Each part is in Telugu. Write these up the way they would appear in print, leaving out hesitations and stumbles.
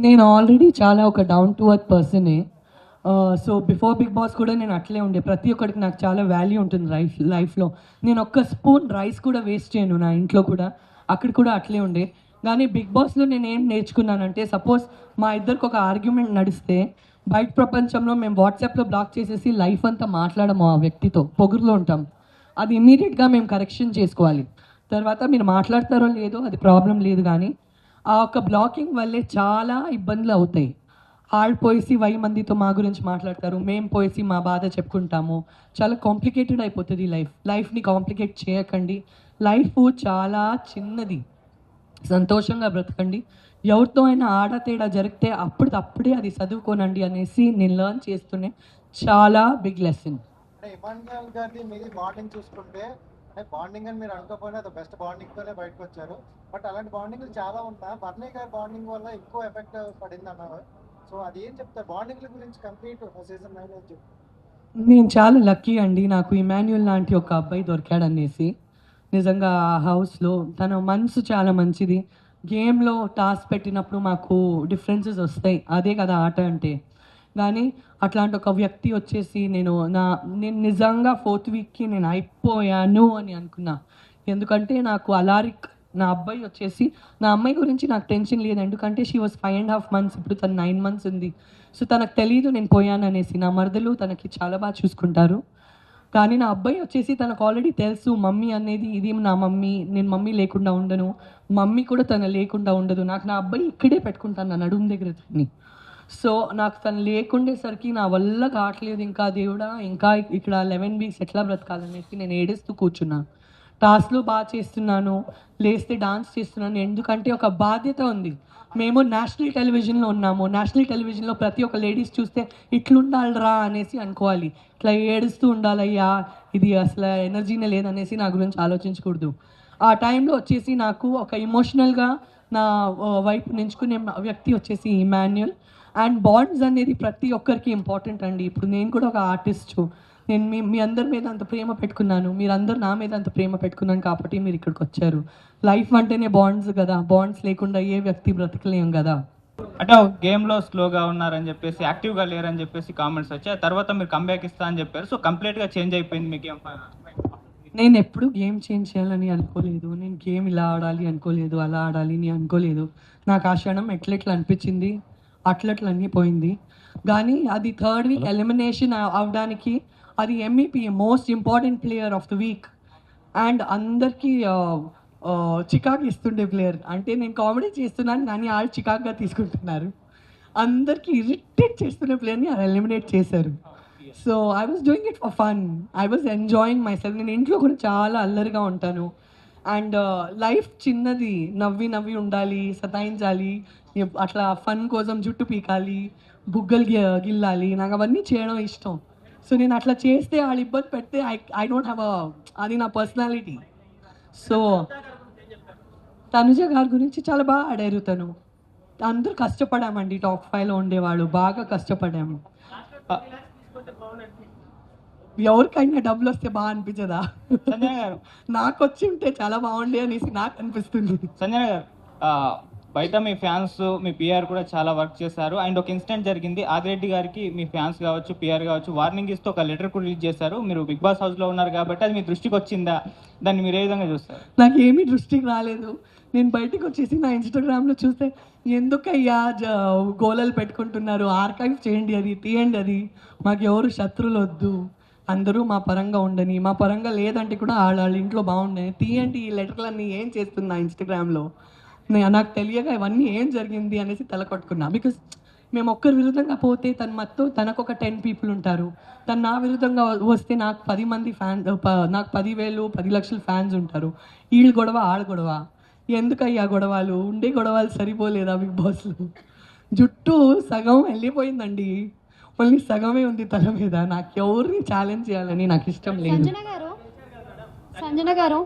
నేను ఆల్రెడీ చాలా ఒక డౌన్ టు అర్త్ పర్సనే. సో బిఫోర్ బిగ్ బాస్ కూడా నేను అట్లే ఉండే. ప్రతి ఒక్కడికి నాకు చాలా వాల్యూ ఉంటుంది లైఫ్లో. నేను ఒక్క స్పూన్ రైస్ కూడా వేస్ట్ చేయను నా ఇంట్లో కూడా. అక్కడ కూడా అట్లే ఉండే. కానీ బిగ్ బాస్లో నేను ఏం నేర్చుకున్నానంటే, సపోజ్ మా ఇద్దరికి ఒక ఆర్గ్యుమెంట్ నడిస్తే బయట ప్రపంచంలో మేము వాట్సాప్లో బ్లాక్ చేసేసి లైఫ్ అంతా మాట్లాడము ఆ వ్యక్తితో, పొగురులో ఉంటాం. అది ఇమీడియట్గా మేము కరెక్షన్ చేసుకోవాలి. తర్వాత మీరు మాట్లాడతారో లేదో అది ప్రాబ్లం లేదు, కానీ ఆ ఒక్క బ్లాకింగ్ వల్లే చాలా ఇబ్బందులు అవుతాయి. ఆళ్ళు పోయేసి 1000 మందితో మా గురించి మాట్లాడతారు, మేము పోయేసి మా బాధ చెప్పుకుంటాము. చాలా కాంప్లికేటెడ్ అయిపోతుంది లైఫ్ని కాంప్లికేట్ చేయకండి. లైఫ్ చాలా చిన్నది, సంతోషంగా బ్రతకండి. ఎవరితో అయినా ఆడతేడా జరిగితే అప్పుడే అది చదువుకోనండి అనేసి నేను లెర్న్ చేస్తూనే చాలా బిగ్ లెసన్. అంటే ఇమాన్యుయల్ గారిది మీది బాండింగ్ చూసుకుంటే, అంటే బాండింగ్ అని మీరు అనుకోకపోయినా అది బెస్ట్ బాండింగ్తోనే బయటకు వచ్చారు. బట్ అలాంటి బాండింగ్లు చాలా ఉంటాయి. బర్నీ గారి బాండింగ్ వల్ల ఎక్కువ ఎఫెక్ట్ పడింది అన్నారు. సో అది ఏం చెప్తారు బాండింగ్ల గురించి కంప్లీట్ సీజన్ 9 అని చెప్తారు? నేను చాలా లక్కీ అండి, నాకు ఇమాన్యుయల్ లాంటి ఒక అబ్బాయి దొరికాడనేసి. నిజంగా ఆ హౌస్లో తన మనసు చాలా మంచిది. గేమ్లో టాస్క్ పెట్టినప్పుడు మాకు డిఫరెన్సెస్ వస్తాయి, అదే కదా ఆట అంటే. కానీ అట్లాంటి ఒక వ్యక్తి వచ్చేసి నేను నిజంగా 4th వీక్కి నేను అయిపోయాను అని అనుకున్నా. ఎందుకంటే నాకు అలారిక్ నా అబ్బాయి వచ్చేసి, నా అమ్మాయి గురించి నాకు టెన్షన్ లేదు, ఎందుకంటే షీ వాజ్ 5.5 months, ఇప్పుడు తను 9 months ఉంది. సో తనకు తెలీదు నేను పోయాననేసి. నా మరదలు తనకి చాలా బాగా చూసుకుంటారు. కానీ నా అబ్బాయి వచ్చేసి తనకు ఆల్రెడీ తెలుసు, మమ్మీ అనేది ఇది నా మమ్మీ, నేను మమ్మీ లేకుండా ఉండను, మమ్మీ కూడా తను లేకుండా ఉండదు. నాకు నా అబ్బాయి ఇక్కడే పెట్టుకుంటాను, నా నడుము దగ్గర తన్ని. సో నాకు తను లేకుండేసరికి నా వల్ల కావట్లేదు, ఇంకా దేవుడా ఇంకా ఇక్కడ 11 weeks ఎట్లా బ్రతకాలనేసి నేను ఏడుస్తూ కూర్చున్నాను. టాస్క్లు బాగా చేస్తున్నాను, లేస్తే డాన్స్ చేస్తున్నాను, ఎందుకంటే ఒక బాధ్యత ఉంది. మేము నేషనల్ టెలివిజన్లో ఉన్నాము. నేషనల్ టెలివిజన్లో ప్రతి ఒక్క లేడీస్ చూస్తే ఇట్లుండాలిరా అనేసి అనుకోవాలి. ఇట్లా ఏడుస్తూ ఉండాలయ్యా, ఇది అసలు ఎనర్జీనే లేదనేసి నా గురించి ఆలోచించకూడదు. ఆ టైంలో వచ్చేసి నాకు ఒక ఎమోషనల్గా నా వైపు నించుకునే వ్యక్తి వచ్చేసి ఇమాన్యుయల్. అండ్ బాండ్స్ అనేది ప్రతి ఒక్కరికి ఇంపార్టెంట్ అండి. ఇప్పుడు నేను కూడా ఒక ఆర్టిస్టు. నేను మీ అందరి మీద అంత ప్రేమ పెట్టుకున్నాను, మీరందరూ నా మీద అంత ప్రేమ పెట్టుకున్నాను కాబట్టి మీరు ఇక్కడికి వచ్చారు. లైఫ్ అంటేనే బాండ్స్ కదా, బాండ్స్ లేకుండా ఏ వ్యక్తి బ్రతకలేం కదా. అంటే గేమ్లో స్లోగా ఉన్నారని చెప్పేసి, యాక్టివ్గా లేరని చెప్పేసి కామెంట్స్ వచ్చాయి. తర్వాత మీరు కంబ్యాక్ ఇస్తా అని చెప్పారు. సో కంప్లీట్గా చేంజ్ అయిపోయింది మీ గేమ్. నేను ఎప్పుడు గేమ్ చేంజ్ చేయాలని అనుకోలేదు. నేను గేమ్ ఇలా ఆడాలి అనుకోలేదు, అలా ఆడాలి అని అనుకోలేదు. నాకు ఆ క్షణం ఎట్లెట్లా అనిపించింది, అట్లట్లా అన్నీ పోయింది. కానీ అది 3rd week ఎలిమినేషన్ అవడానికి అది MEP, most important player of the week. And అందరికీ చికాకు ఇస్తుండే ప్లేయర్. అంటే నేను కామెడీ చేస్తున్నాను కానీ వాళ్ళు చికాకుగా తీసుకుంటున్నారు. అందరికీ ఇరిటేట్ చేస్తున్న ప్లేయర్ని ఎలిమినేట్ చేశారు. So I was doing it for fun, I was enjoying my self. నేను ఇంట్లో కూడా చాలా అల్లరిగా ఉంటాను. అండ్ లైఫ్ చిన్నది, నవ్వి నవ్వి ఉండాలి, సతాయించాలి, అట్లా ఫన్ కోసం జుట్టు పీకాలి, బుగ్గలు గిల్లాలి, నాకు అవన్నీ చేయడం ఇష్టం. సో నేను అట్లా చేస్తే వాళ్ళు ఇబ్బంది పెడితే ఐ డోంట్ హ్యావ్ అది నా పర్సనాలిటీ. సో తనుజ గారి గురించి చాలా బాగా ఆడారు. అందరూ కష్టపడామండి, టాప్ 5లో ఉండేవాళ్ళు బాగా కష్టపడాము. ఎవరికైనా డబ్బులు వస్తే బాగా అనిపించదా? సంజన గారు, నాకు వచ్చి ఉంటే చాలా బాగుండే అనేసి నాకు అనిపిస్తుంది. సంజన గారు, బయట మీ ఫ్యాన్స్, మీ పిఆర్ కూడా చాలా వర్క్ చేశారు. అండ్ ఒక ఇన్సిడెంట్ జరిగింది, ఆదిరెడ్డి గారికి మీ ఫ్యాన్స్ కావచ్చు, పిఆర్ కావచ్చు వార్నింగ్ ఇస్తూ ఒక లెటర్ కూడా రిలీజ్ చేశారు. మీరు బిగ్ బాస్ హౌస్లో ఉన్నారు కాబట్టి అది మీ దృష్టికి వచ్చిందా? దాన్ని మీరు ఏ విధంగా చూస్తారు? నాకు ఏమీ దృష్టికి రాలేదు. నేను బయటకు వచ్చేసి నా ఇన్స్టాగ్రామ్లో చూస్తే, ఎందుకయ్యా గోలలు పెట్టుకుంటున్నారు, ఆర్కైవ్ చేయండి, అది తీయండి, అది మాకు ఎవరు శత్రువులు వద్దు, అందరూ మా పరంగా ఉండని, మా పరంగా లేదంటే కూడా వాళ్ళ ఇంట్లో బాగుండని, తీయండి ఈ లెటర్లన్నీ, ఏం చేస్తున్నా ఇన్స్టాగ్రామ్లో నాకు తెలియక ఇవన్నీ ఏం జరిగింది అనేసి తలకొట్టుకున్నా. బికాస్ మేము ఒక్కరి విరుద్ధంగా పోతే తనకు ఒక 10 people ఉంటారు. తను నా విరుద్ధంగా వస్తే నాకు 10 మంది ఫ్యాన్స్, నాకు 10,000 10 లక్షల ఫ్యాన్స్ ఉంటారు. వీళ్ళు గొడవ ఆళ్ళ గొడవ, ఎందుకయ్యా గొడవలు? ఉండే గొడవలు సరిపోలేదా బిగ్ బాస్లో? జుట్టు సగం వెళ్ళిపోయిందండి, మళ్ళీ సగమే ఉంది తల మీద. నాకు ఎవరిని ఛాలెంజ్ చేయాలని నాకు ఇష్టం లేదు. సంజన గారు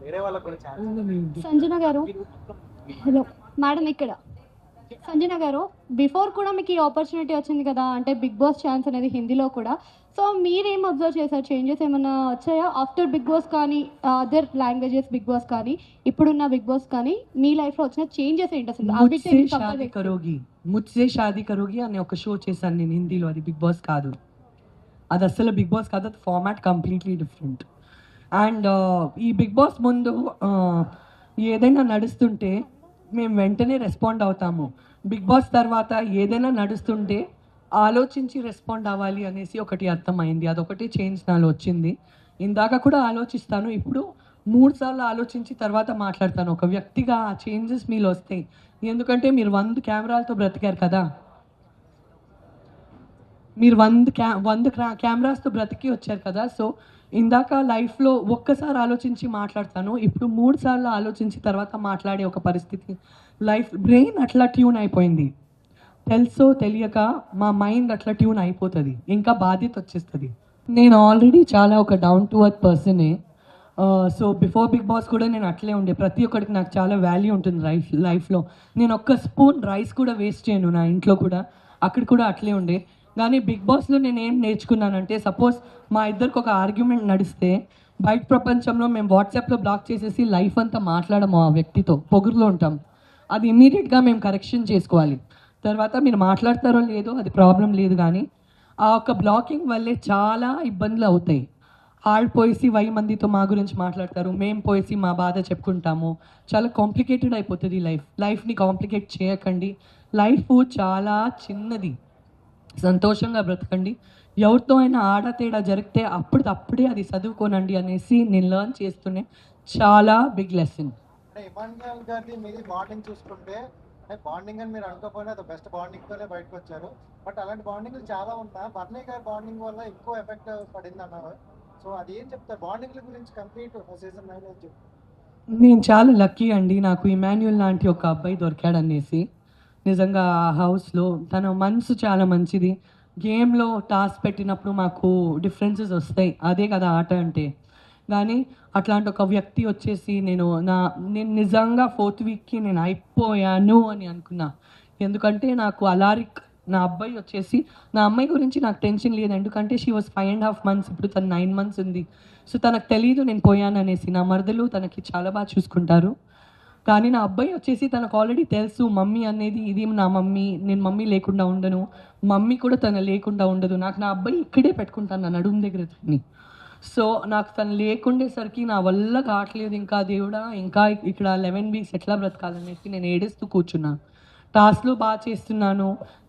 వేరే వాళ్ళకు కూడా చాలా సంజన గారు హలో మేడం, ఇక్కడ సంజన గారు, బిఫోర్ కూడా మీకు ఈ ఆపర్చునిటీ వచ్చింది కదా, అంటే బిగ్ బాస్ ఛాన్స్ అనేది హిందీలో కూడా. సో మీరేం అబ్జర్వ్ చేశారు? చేంజెస్ ఏమైనా వచ్చాయా ఆఫ్టర్ బిగ్ బాస్ కానీ, అదర్ లాంగ్వేజెస్ బిగ్ బాస్ కానీ, ఇప్పుడున్న బిగ్ బాస్ కానీ, మీ లైఫ్లో వచ్చిన చేంజెస్ ఏంటి అసలు? ముజ్సే షాదీ కరోగి, ముజ్సే షాదీ కరోగి అనే ఒక షో చేశాను నేను హిందీలో. అది బిగ్ బాస్ కాదు, అది అస్సలు బిగ్ బాస్ కాదు, అది ఫార్మాట్ కంప్లీట్లీ డిఫరెంట్. అండ్ ఈ బిగ్ బాస్ ముందు ఏదైనా నడుస్తుంటే మేము వెంటనే రెస్పాండ్ అవుతాము. బిగ్ బాస్ తర్వాత ఏదైనా నడుస్తుంటే ఆలోచించి రెస్పాండ్ అవ్వాలి అనేసి ఒకటి అర్థమైంది. అదొకటి చేంజ్ నాలో వచ్చింది. ఇందాక కూడా ఆలోచిస్తాను, ఇప్పుడు 3 సార్లు ఆలోచించి తర్వాత మాట్లాడతాను. ఒక వ్యక్తిగా ఆ చేంజెస్ మీలో వస్తాయి. ఎందుకంటే మీరు 100 కెమెరాలతో బ్రతికారు కదా, మీరు 100 కెమెరాస్తో బ్రతికి వచ్చారు కదా. సో ఇందాక లైఫ్లో ఒక్కసారి ఆలోచించి మాట్లాడతాను, ఇప్పుడు 3 సార్లు ఆలోచించి తర్వాత మాట్లాడే ఒక పరిస్థితి. లైఫ్ బ్రెయిన్ అట్లా ట్యూన్ అయిపోయింది. తెలుసో తెలియక మా మైండ్ అట్లా ట్యూన్ అయిపోతుంది, ఇంకా బాధ్యత వచ్చేస్తుంది. నేను ఆల్రెడీ చాలా ఒక డౌన్ టు అర్త్ పర్సనే. సో బిఫోర్ బిగ్ బాస్ కూడా నేను అట్లే ఉండే. ప్రతి ఒక్కరికి నాకు చాలా వాల్యూ ఉంటుంది లైఫ్లో. నేను ఒక్క స్పూన్ రైస్ కూడా వేస్ట్ చేయను. నా ఇంట్లో కూడా అక్కడ కూడా అట్లే ఉండే. కానీ బిగ్ బాస్లో నేను ఏం నేర్చుకున్నానంటే, సపోజ్ మా ఇద్దరికి ఒక ఆర్గ్యుమెంట్ నడిస్తే బయట ప్రపంచంలో మేము వాట్సాప్లో బ్లాక్ చేసేసి లైఫ్ అంతా మాట్లాడము, ఆ వ్యక్తితో పొగురులో ఉంటాం. అది ఇమీడియట్గా మేము కరెక్షన్ చేసుకోవాలి. తర్వాత మీరు మాట్లాడతారో లేదో అది ప్రాబ్లం లేదు, కానీ ఆ ఒక బ్లాకింగ్ వల్లే చాలా ఇబ్బందులు అవుతాయి. వాళ్ళు పోయేసి 1000 మందితో మా గురించి మాట్లాడతారు, మేము పోయేసి మా బాధ చెప్పుకుంటాము. చాలా కాంప్లికేటెడ్ అయిపోతుంది లైఫ్ని కాంప్లికేట్ చేయకండి. లైఫ్ చాలా చిన్నది, సంతోషంగా బ్రతకండి. ఎవరితో అయినా ఆడతేడా జరిగితే అప్పుడే అది చదువుకోనండి అనేసి నేను లెర్న్ చేస్తూనే చాలా బిగ్ లెసన్. అంటే ఇమాన్యుయల్ గారిది మీది బాండింగ్ చూసుకుంటే, అంటే బాండింగ్ అని మీరు అనుకోకపోయినా అది బెస్ట్ బాండింగ్తోనే బయటకు వచ్చారు. బట్ అలాంటి బాండింగ్లు చాలా ఉంటాయి. బర్నీ గారి బాండింగ్ వల్ల ఎక్కువ ఎఫెక్ట్ పడింది అన్నారు. సో అది ఏం చెప్తారు బాండింగ్ల గురించి? కంప్లీట్ సీజన్ 9 అని చెప్తారు. నేను చాలా లక్కీ అండి, నాకు ఇమాన్యుయల్ లాంటి ఒక అబ్బాయి దొరికాడనేసి. నిజంగా ఆ హౌస్లో తన మనసు చాలా మంచిది. గేమ్లో టాస్క్ పెట్టినప్పుడు మాకు డిఫరెన్సెస్ వస్తాయి, అదే కదా ఆట అంటే. కానీ అట్లాంటి ఒక వ్యక్తి వచ్చేసి నేను నిజంగా 4th వీక్కి నేను అయిపోయాను అని అనుకున్నా. ఎందుకంటే నాకు అలారిక్ నా అబ్బాయి వచ్చేసి, నా అమ్మాయి గురించి నాకు టెన్షన్ లేదు, ఎందుకంటే షీ వాజ్ 5.5 months, ఇప్పుడు తను 9 months ఉంది. సో తనకు తెలియదు నేను పోయాను అనేసి. నా మరదలు తనకి చాలా బాగా చూసుకుంటారు. కానీ నా అబ్బాయి వచ్చేసి తనకు ఆల్రెడీ తెలుసు, మమ్మీ అనేది ఇది నా మమ్మీ, నేను మమ్మీ లేకుండా ఉండను, మమ్మీ కూడా తను లేకుండా ఉండదు. నాకు నా అబ్బాయి ఇక్కడే పెట్టుకుంటాను, నా నడుము దగ్గర తన్ని. సో నాకు తను లేకుండేసరికి నా వల్ల కావట్లేదు, ఇంకా దేవుడా ఇంకా ఇక్కడ 11 weeks ఎట్లా బ్రతకాలనేసి నేను ఏడుస్తూ కూర్చున్నాను. టాస్క్లు బాగా చేస్తున్నాను,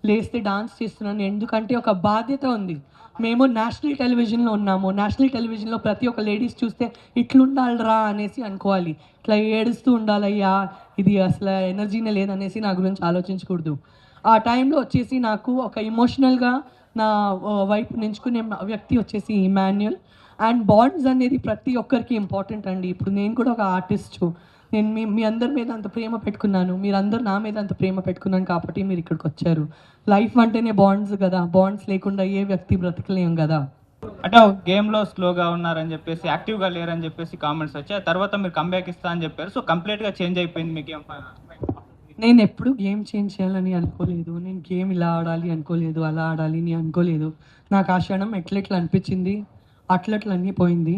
లేస్తే డాన్స్ చేస్తున్నాను, ఎందుకంటే ఒక బాధ్యత ఉంది. మేము నేషనల్ టెలివిజన్లో ఉన్నాము. నేషనల్ టెలివిజన్లో ప్రతి ఒక్క లేడీస్ చూస్తే ఇట్లుండాలిరా అనేసి అనుకోవాలి, ఇట్లా ఏడుస్తూ ఉండాలయ్యా, ఇది అసలు ఎనర్జీనే లేదనేసి నా గురించి ఆలోచించకూడదు. ఆ టైంలో వచ్చేసి నాకు ఒక ఎమోషనల్గా నా వైపు నించుకునే వ్యక్తి వచ్చేసి ఇమాన్యుయల్. అండ్ బాండ్స్ అనేది ప్రతి ఒక్కరికి ఇంపార్టెంట్ అండి. ఇప్పుడు నేను కూడా ఒక ఆర్టిస్టు, నేను మీ అందరి మీద అంత ప్రేమ పెట్టుకున్నాను, మీరందరూ నా మీద అంత ప్రేమ పెట్టుకున్నాను కాబట్టి మీరు ఇక్కడికి వచ్చారు. లైఫ్ అంటేనే బాండ్స్ కదా, బాండ్స్ లేకుండా ఏ వ్యక్తి బ్రతకలేం కదా. అంటే ఒక గేమ్లో స్లోగా ఉన్నారని చెప్పేసి, యాక్టివ్గా లేరని చెప్పేసి కామెంట్స్ వచ్చాయి. తర్వాత మీరు కంబ్యాక్ ఇస్తా అని చెప్పారు. సో కంప్లీట్గా చేంజ్ అయిపోయింది మీ గేమ్. నేను ఎప్పుడు గేమ్ చేంజ్ చేయాలని అనుకోలేదు, నేను గేమ్ ఇలా ఆడాలి అనుకోలేదు, అలా ఆడాలి అని అనుకోలేదు. నాకు ఆ క్షణం ఎట్లెట్లా అనిపించింది అట్లట్లన్నీ పోయింది.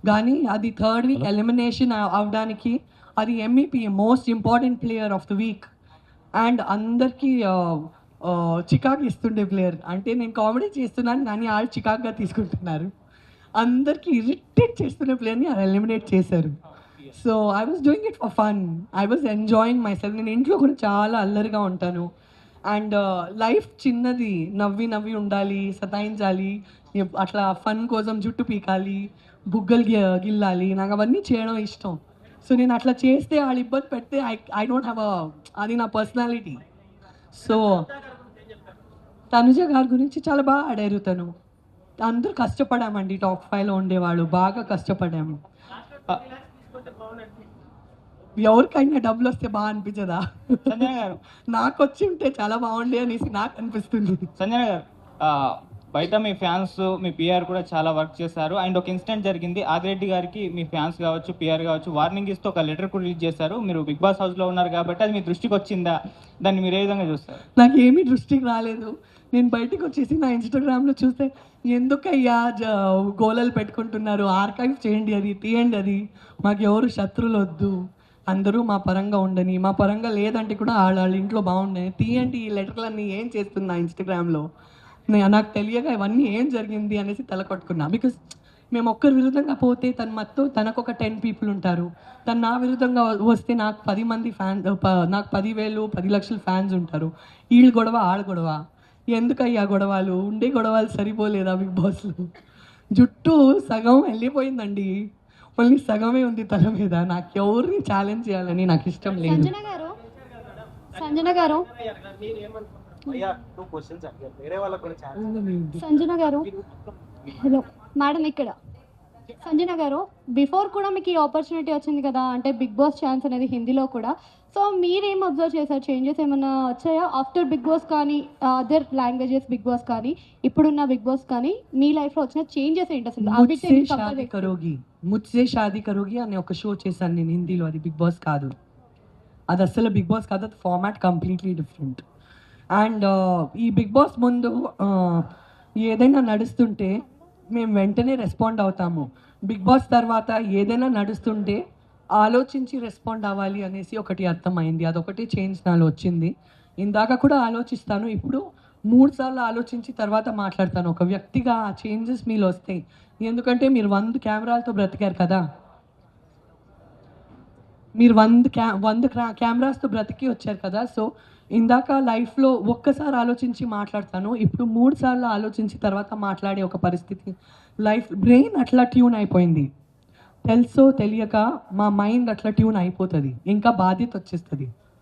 కానీ అది 3rd week ఎలిమినేషన్ అవడానికి అది MEP, most important player of the week. And అందరికీ చికాకు ఇస్తుండే ప్లేయర్. అంటే నేను కామెడీ చేస్తున్నాను కానీ వాళ్ళు చికాకుగా తీసుకుంటున్నారు. అందరికీ ఇరిటేట్ చేస్తున్న ప్లేయర్ని ఎలిమినేట్ చేశారు. So I was doing it for fun, I was enjoying my self. నేను ఇంట్లో కూడా చాలా అల్లరిగా ఉంటాను. అండ్ లైఫ్ చిన్నది, నవ్వి ఉండాలి, సతాయించాలి, అట్లా ఫన్ కోసం జుట్టు పీకాలి, బుగ్గలు గిల్లాలి, నాకు అవన్నీ చేయడం ఇష్టం. సో నేను అట్లా చేస్తే వాళ్ళు ఇబ్బంది పెడితే ఐ డోంట్ హ్యావ్ అది నా పర్సనాలిటీ. సో తనుజ గారి గురించి చాలా బాగా ఆడారు. అందరూ కష్టపడామండి, టాప్ 5లో ఉండేవాళ్ళు బాగా కష్టపడాము. ఎవరికైనా డబ్బులు వస్తే బాగా అనిపించదా? సంజన గారు, నాకు వచ్చి ఉంటే చాలా బాగుండే అనేసి నాకు అనిపిస్తుంది. సంజన గారు, బయట మీ ఫ్యాన్స్ మీ పిఆర్ కూడా చాలా వర్క్ చేశారు అండ్ ఒక ఇన్సిడెంట్ జరిగింది. ఆదిరెడ్డి గారికి మీ ఫ్యాన్స్ కావచ్చు, పిఆర్ కావచ్చు వార్నింగ్ ఇస్తూ ఒక లెటర్ కూడా రిలీజ్ చేశారు. మీరు బిగ్ బాస్ హౌస్లో ఉన్నారు కాబట్టి అది మీ దృష్టికి వచ్చిందా? దాన్ని మీరు ఏ విధంగా చూస్తారు? నాకు ఏమీ దృష్టికి రాలేదు. నేను బయటికి వచ్చేసి నా ఇన్స్టాగ్రామ్లో చూస్తే ఎందుకయ్యా గోలలు పెట్టుకుంటున్నారు, ఆర్కైవ్ చేయండి, అది తీయండి, అది మాకు ఎవరు శత్రువులు వద్దు, అందరూ మా పరంగా ఉండని, మా పరంగా లేదంటే కూడా వాళ్ళ ఇంట్లో బాగుండని, తీయండి ఈ లెటర్లన్నీ ఏం చేస్తున్నా ఇన్స్టాగ్రామ్లో నాకు తెలియక ఇవన్నీ ఏం జరిగింది అనేసి తల కొట్టుకున్నా. బికాస్ మేము ఒక్కరి విరుద్ధంగా పోతే తనకు ఒక 10 పీపుల్ ఉంటారు, తను నా విరుద్ధంగా వస్తే నాకు 10 మంది ఫ్యాన్స్, నాకు 10,000 10 లక్షల ఫ్యాన్స్ ఉంటారు. వీళ్ళు గొడవ ఆడ గొడవ ఎందుకయ్యా గొడవలు, ఉండే గొడవలు సరిపోలేదా బిగ్ బాస్లో? జుట్టు సగం వెళ్ళిపోయిందండి, మళ్ళీ సగమే ఉంది తల మీద. నాకు ఎవరిని ఛాలెంజ్ చేయాలని నాకు ఇష్టం లేదు. సంజన గారు హలో మేడం, ఇక్కడ సంజన గారు బిఫోర్ కూడా మీకు ఈ ఆపర్చునిటీ వచ్చింది కదా, అంటే బిగ్ బాస్ ఛాన్స్ అనేది హిందీలో కూడా. సో మీరేం అబ్జర్వ్ చేశారు, చేంజెస్ ఏమైనా వచ్చాయా ఆఫ్టర్ బిగ్ బాస్ కానీ అదర్ లాంగ్వేజెస్ బిగ్ బాస్ కానీ ఇప్పుడున్న బిగ్ బాస్ కానీ మీ లైఫ్లో వచ్చిన చేంజెస్ ఏంటి అసలు? ముజ్సే షాదీ కరోగి అనే ఒక షో చేశాను నేను హిందీలో, అది బిగ్ బాస్ కాదు, అది అసలు బిగ్ బాస్ కాదు, అది ఫార్మాట్ కంప్లీట్లీ డిఫరెంట్. అండ్ ఈ బిగ్ బాస్ ముందు ఏదైనా నడుస్తుంటే మేము వెంటనే రెస్పాండ్ అవుతాము. బిగ్ బాస్ తర్వాత ఏదైనా నడుస్తుంటే ఆలోచించి రెస్పాండ్ అవ్వాలి అనేసి ఒకటి అర్థమైంది. అదొకటి చేంజ్ నాలో వచ్చింది. ఇందాక కూడా ఆలోచిస్తాను, ఇప్పుడు 3 సార్లు ఆలోచించి తర్వాత మాట్లాడతాను. ఒక వ్యక్తిగా ఆ చేంజెస్ మీలో వస్తాయి. ఎందుకంటే మీరు 100 కెమెరాలతో బ్రతికారు కదా, మీరు 100 కెమెరాస్తో బ్రతికి వచ్చారు కదా. సో ఇందాక లైఫ్లో ఒక్కసారి ఆలోచించి మాట్లాడతాను, ఇప్పుడు 3 సార్లు ఆలోచించి తర్వాత మాట్లాడే ఒక పరిస్థితి. బ్రెయిన్ అట్లా ట్యూన్ అయిపోయింది, తెలుసో తెలియక మా మైండ్ అట్లా ట్యూన్ అయిపోతుంది, ఇంకా బాధ్యత వచ్చేస్తుంది.